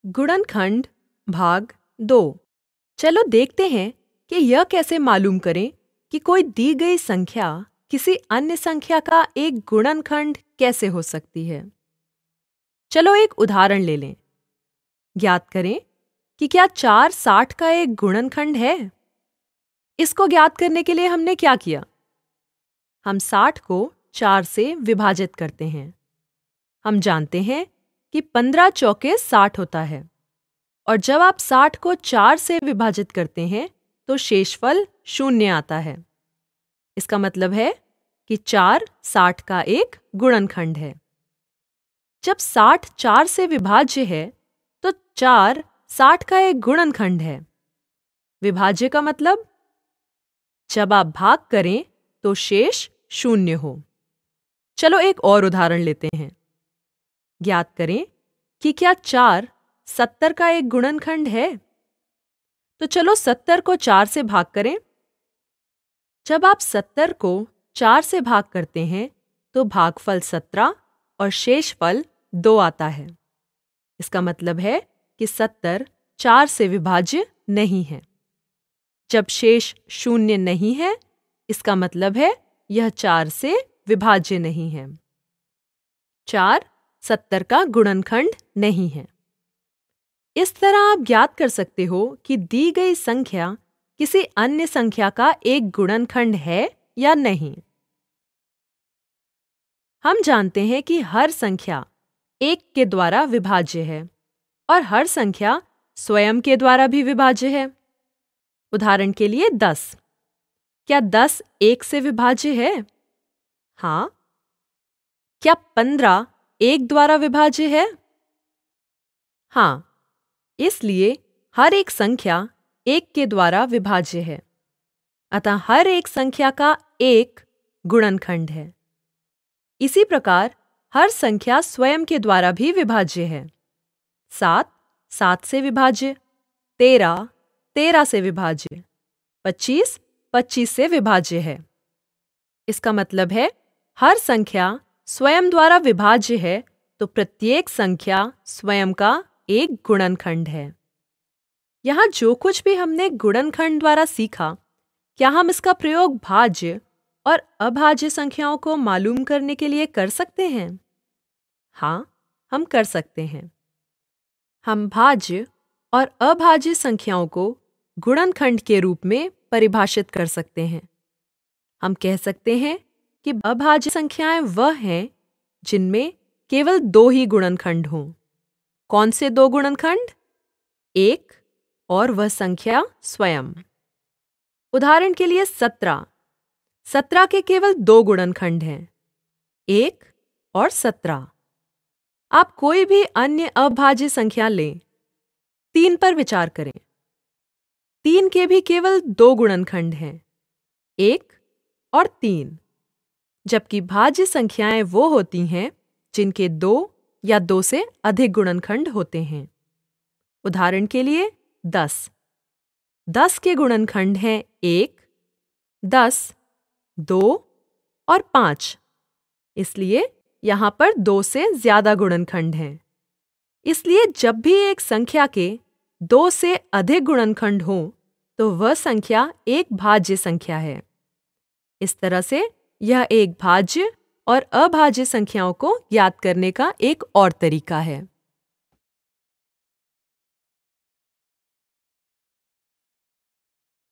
गुणनखंड भाग 2। चलो देखते हैं कि यह कैसे मालूम करें कि कोई दी गई संख्या किसी अन्य संख्या का एक गुणनखंड कैसे हो सकती है। चलो एक उदाहरण ले लें। ज्ञात करें कि क्या 4 60 का एक गुणनखंड है। इसको ज्ञात करने के लिए हमने क्या किया? हम 60 को 4 से विभाजित करते हैं। हम जानते हैं कि 15 चौके 60 होता है और जब आप 60 को 4 से विभाजित करते हैं तो शेषफल 0 आता है। इसका मतलब है कि 4 60 का एक गुणनखंड है। जब 60 4 से विभाज्य है तो 4 60 का एक गुणनखंड है। विभाज्य का मतलब जब आप भाग करें तो शेष 0 हो। चलो एक और उदाहरण लेते हैं। ज्ञात करें कि क्या 4 70 का एक गुणनखंड है। तो चलो 70 को 4 से भाग करें। जब आप 70 को 4 से भाग करते हैं तो भागफल 17 और शेषफल 2 आता है। इसका मतलब है कि 70 4 से विभाज्य नहीं है। जब शेष 0 नहीं है, इसका मतलब है यह 4 से विभाज्य नहीं है। 4 70 का गुणनखंड नहीं है। इस तरह आप ज्ञात कर सकते हो कि दी गई संख्या किसी अन्य संख्या का एक गुणनखंड है या नहीं। हम जानते हैं कि हर संख्या 1 के द्वारा विभाज्य है और हर संख्या स्वयं के द्वारा भी विभाज्य है। उदाहरण के लिए 10। क्या 10 1 से विभाज्य है? हाँ। क्या 15 1 द्वारा विभाज्य है? हाँ। इसलिए हर एक संख्या 1 के द्वारा विभाज्य है। अतः हर एक संख्या का एक गुणनखंड है। इसी प्रकार हर संख्या स्वयं के द्वारा भी विभाज्य है। 7 7 से विभाज्य, 13 13 से विभाज्य, 25 25 से विभाज्य है। इसका मतलब है हर संख्या स्वयं द्वारा विभाज्य है तो प्रत्येक संख्या स्वयं का एक गुणनखंड है। यहाँ जो कुछ भी हमने गुणनखंड द्वारा सीखा, क्या हम इसका प्रयोग भाज्य और अभाज्य संख्याओं को मालूम करने के लिए कर सकते हैं? हाँ, हम कर सकते हैं। हम भाज्य और अभाज्य संख्याओं को गुणनखंड के रूप में परिभाषित कर सकते हैं। हम कह सकते हैं कि अभाज्य संख्याएं वह हैं जिनमें केवल 2 ही गुणनखंड हों। कौन से 2 गुणनखंड? 1 और वह संख्या स्वयं। उदाहरण के लिए 17। 17 के केवल 2 गुणनखंड हैं, 1 और 17। आप कोई भी अन्य अभाज्य संख्या लें। 3 पर विचार करें। 3 के भी केवल 2 गुणनखंड हैं, 1 और 3। जबकि भाज्य संख्याएं वो होती हैं जिनके 2 या 2 से अधिक गुणनखंड होते हैं। उदाहरण के लिए 10। 10 के गुणनखंड हैं 1, 10, 2 और 5। इसलिए यहाँ पर 2 से ज्यादा गुणनखंड हैं। इसलिए जब भी एक संख्या के 2 से अधिक गुणनखंड हों तो वह संख्या एक भाज्य संख्या है। इस तरह से यह एक भाज्य और अभाज्य संख्याओं को ज्ञात करने का एक और तरीका है।